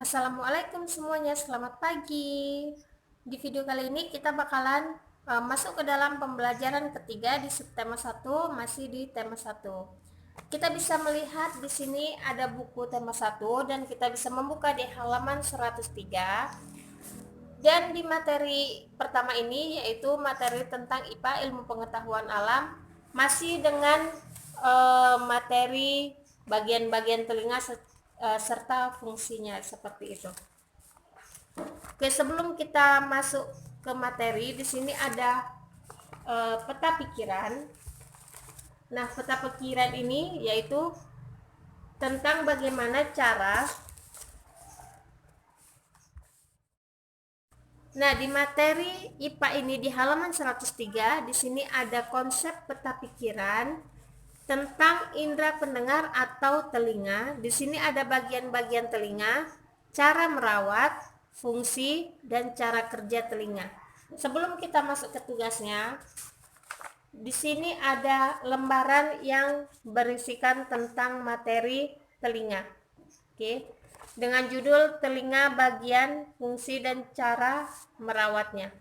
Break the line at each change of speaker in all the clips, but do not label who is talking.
Assalamualaikum semuanya, selamat pagi. Di video kali ini kita bakalan masuk ke dalam pembelajaran ketiga di subtema 1, masih di tema 1. Kita bisa melihat di sini ada buku tema 1 dan kita bisa membuka di halaman 103. Dan di materi pertama ini yaitu materi tentang IPA, ilmu pengetahuan alam, masih dengan materi bagian-bagian telinga serta fungsinya seperti itu. Oke, sebelum kita masuk ke materi, di sini ada peta pikiran. Nah, peta pikiran ini yaitu tentang bagaimana cara. Nah, di materi IPA ini di halaman 103, di sini ada konsep peta pikiran tentang indera pendengar atau telinga. Di sini ada bagian-bagian telinga, cara merawat, fungsi, dan cara kerja telinga. Sebelum kita masuk ke tugasnya, di sini ada lembaran yang berisikan tentang materi telinga. Oke. Dengan judul telinga bagian fungsi dan cara merawatnya.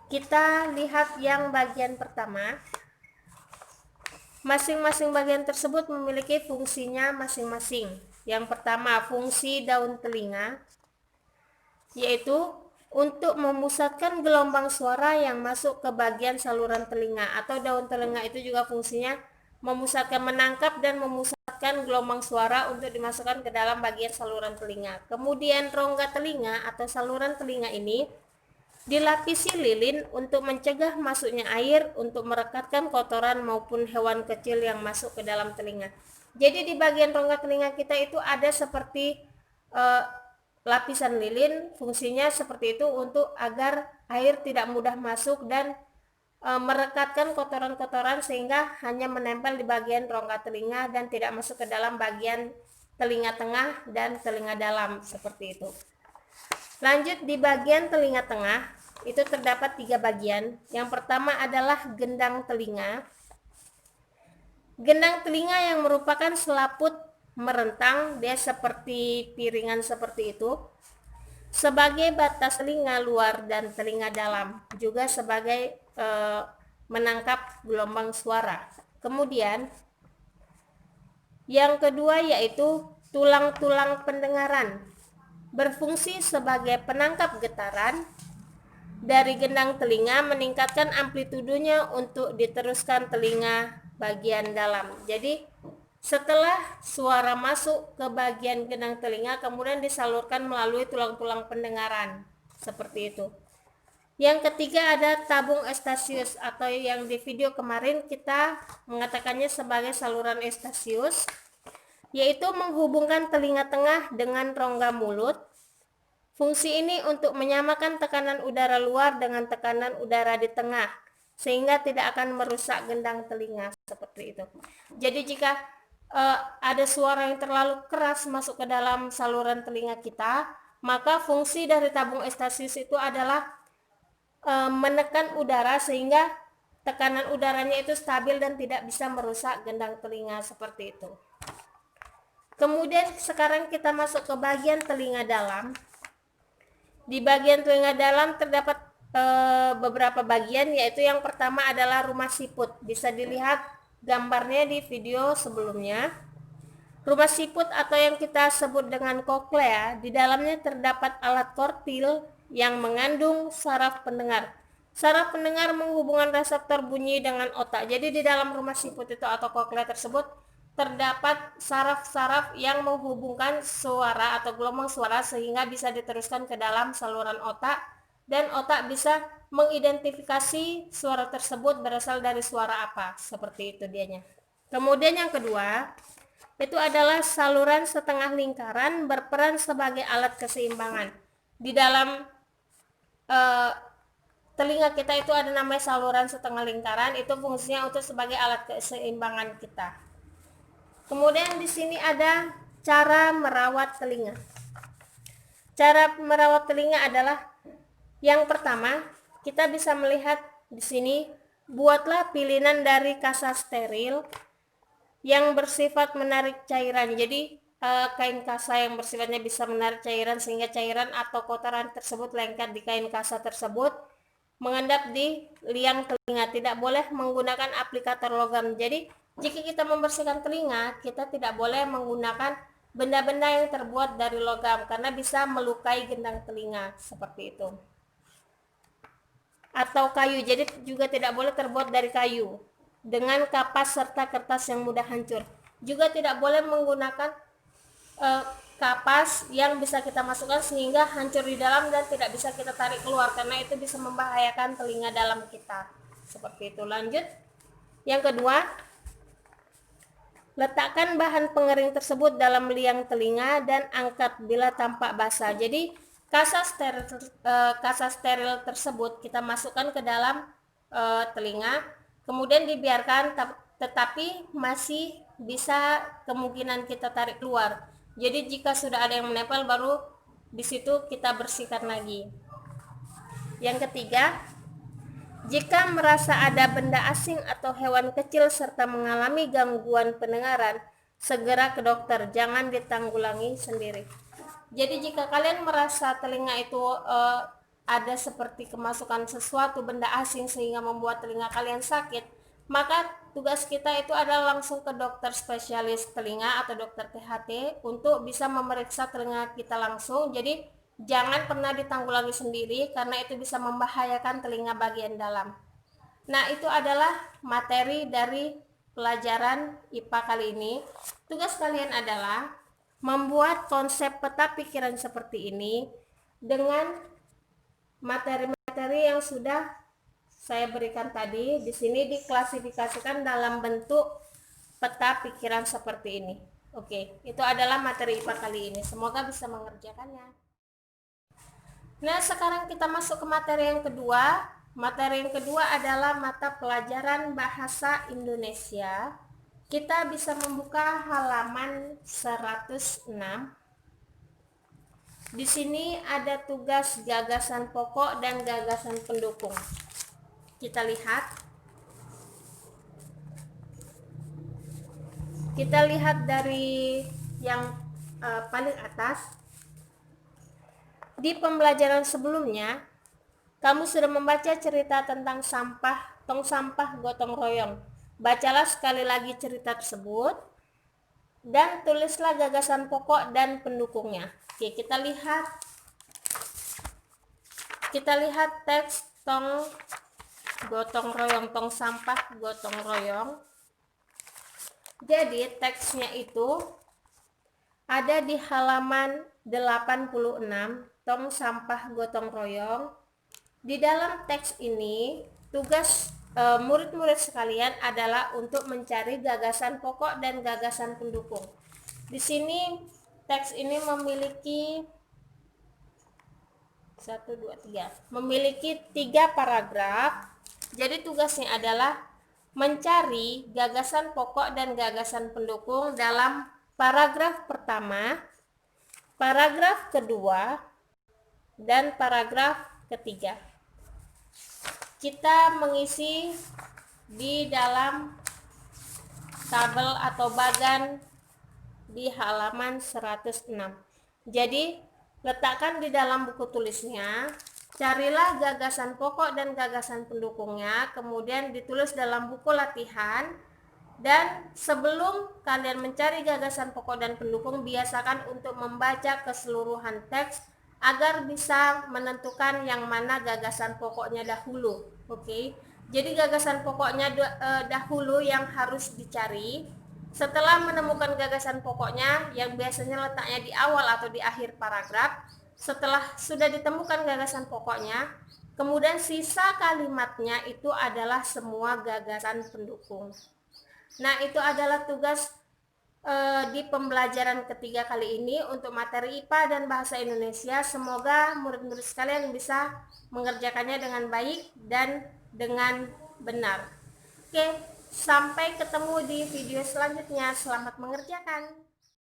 Kita lihat yang bagian pertama. Masing-masing bagian tersebut memiliki fungsinya masing-masing. Yang pertama, fungsi daun telinga, yaitu untuk memusatkan gelombang suara yang masuk ke bagian saluran telinga, atau daun telinga itu juga fungsinya memusatkan, menangkap dan memusatkan gelombang suara untuk dimasukkan ke dalam bagian saluran telinga. Kemudian rongga telinga atau saluran telinga ini dilapisi lilin untuk mencegah masuknya air, untuk merekatkan kotoran maupun hewan kecil yang masuk ke dalam telinga. Jadi di bagian rongga telinga kita itu ada seperti lapisan lilin, fungsinya seperti itu untuk agar air tidak mudah masuk dan merekatkan kotoran-kotoran sehingga hanya menempel di bagian rongga telinga dan tidak masuk ke dalam bagian telinga tengah dan telinga dalam seperti itu. Lanjut, di bagian telinga tengah itu terdapat 3 bagian. Yang pertama adalah gendang telinga. Gendang telinga yang merupakan selaput merentang, dia seperti piringan seperti itu, sebagai batas telinga luar dan telinga dalam, juga sebagai menangkap gelombang suara. Kemudian yang kedua yaitu tulang-tulang pendengaran, berfungsi sebagai penangkap getaran dari gendang telinga, meningkatkan amplitudenya untuk diteruskan telinga bagian dalam. Jadi setelah suara masuk ke bagian gendang telinga, kemudian disalurkan melalui tulang-tulang pendengaran seperti itu. Yang ketiga ada tabung Eustachius, atau yang di video kemarin kita mengatakannya sebagai saluran Eustachius, yaitu menghubungkan telinga tengah dengan rongga mulut. Fungsi ini untuk menyamakan tekanan udara luar dengan tekanan udara di tengah, sehingga tidak akan merusak gendang telinga seperti itu. Jadi jika ada suara yang terlalu keras masuk ke dalam saluran telinga kita, maka fungsi dari tabung Eustachius itu adalah menekan udara sehingga tekanan udaranya itu stabil dan tidak bisa merusak gendang telinga seperti itu. Kemudian sekarang kita masuk ke bagian telinga dalam. Di bagian telinga dalam terdapat beberapa bagian, yaitu yang pertama adalah rumah siput. Bisa dilihat gambarnya di video sebelumnya. Rumah siput atau yang kita sebut dengan koklea, di dalamnya terdapat alat kortil yang mengandung saraf pendengar. Saraf pendengar menghubungkan reseptor bunyi dengan otak. Jadi di dalam rumah siput itu atau koklea tersebut terdapat saraf-saraf yang menghubungkan suara atau gelombang suara sehingga bisa diteruskan ke dalam saluran otak, dan otak bisa mengidentifikasi suara tersebut berasal dari suara apa. Seperti itu dianya. Kemudian yang kedua, itu adalah saluran setengah lingkaran, berperan sebagai alat keseimbangan. Di dalam telinga kita itu ada namanya saluran setengah lingkaran, itu fungsinya untuk sebagai alat keseimbangan kita. Kemudian di sini ada cara merawat telinga. Cara merawat telinga adalah yang pertama, kita bisa melihat di sini, buatlah pilihan dari kasa steril yang bersifat menarik cairan. Jadi kain kasa yang bersifatnya bisa menarik cairan sehingga cairan atau kotoran tersebut lengket di kain kasa tersebut mengendap di liang telinga. Tidak boleh menggunakan aplikator logam. Jadi jika kita membersihkan telinga, kita tidak boleh menggunakan benda-benda yang terbuat dari logam karena bisa melukai gendang telinga seperti itu. Atau kayu, jadi juga tidak boleh terbuat dari kayu dengan kapas serta kertas yang mudah hancur. Juga tidak boleh menggunakan kapas yang bisa kita masukkan sehingga hancur di dalam dan tidak bisa kita tarik keluar karena itu bisa membahayakan telinga dalam kita. Seperti itu. Lanjut. Yang kedua, letakkan bahan pengering tersebut dalam liang telinga dan angkat bila tampak basah. Jadi kasa steril tersebut kita masukkan ke dalam telinga, kemudian dibiarkan, tetapi masih bisa kemungkinan kita tarik keluar. Jadi jika sudah ada yang menempel, baru di situ kita bersihkan lagi. Yang ketiga, jika merasa ada benda asing atau hewan kecil serta mengalami gangguan pendengaran, segera ke dokter, jangan ditanggulangi sendiri. Jadi jika kalian merasa telinga itu ada seperti kemasukan sesuatu benda asing sehingga membuat telinga kalian sakit, maka tugas kita itu adalah langsung ke dokter spesialis telinga atau dokter THT untuk bisa memeriksa telinga kita langsung. Jadi jangan pernah ditanggulangi sendiri karena itu bisa membahayakan telinga bagian dalam. Nah, itu adalah materi dari pelajaran IPA kali ini. Tugas kalian adalah membuat konsep peta pikiran seperti ini dengan materi-materi yang sudah saya berikan tadi. Di sini diklasifikasikan dalam bentuk peta pikiran seperti ini. Oke, itu adalah materi IPA kali ini. Semoga bisa mengerjakannya. Nah, sekarang kita masuk ke materi yang kedua. Materi yang kedua adalah mata pelajaran bahasa Indonesia. Kita bisa membuka halaman 106. Di sini ada tugas gagasan pokok dan gagasan pendukung. Kita lihat. Kita lihat dari yang paling atas. Di pembelajaran sebelumnya, kamu sudah membaca cerita tentang sampah, tong sampah gotong royong. Bacalah sekali lagi cerita tersebut dan tulislah gagasan pokok dan pendukungnya. Oke, kita lihat teks tong gotong royong, tong sampah gotong royong. Jadi teksnya itu ada di halaman 86, tong sampah gotong royong. Di dalam teks ini tugas murid-murid sekalian adalah untuk mencari gagasan pokok dan gagasan pendukung. Di sini teks ini memiliki 3 paragraf. Jadi tugasnya adalah mencari gagasan pokok dan gagasan pendukung dalam paragraf pertama, paragraf kedua, dan paragraf ketiga. Kita mengisi di dalam tabel atau bagan di halaman 106. Jadi letakkan di dalam buku tulisnya, carilah gagasan pokok dan gagasan pendukungnya, kemudian ditulis dalam buku latihan. Dan sebelum kalian mencari gagasan pokok dan pendukung, biasakan untuk membaca keseluruhan teks agar bisa menentukan yang mana gagasan pokoknya dahulu. Oke. Jadi gagasan pokoknya dahulu yang harus dicari. Setelah menemukan gagasan pokoknya yang biasanya letaknya di awal atau di akhir paragraf, setelah sudah ditemukan gagasan pokoknya, kemudian sisa kalimatnya itu adalah semua gagasan pendukung. Nah, itu adalah tugas di pembelajaran ketiga kali ini untuk materi IPA dan bahasa Indonesia. Semoga murid-murid sekalian bisa mengerjakannya dengan baik dan dengan benar. Oke, sampai ketemu di video selanjutnya. Selamat mengerjakan.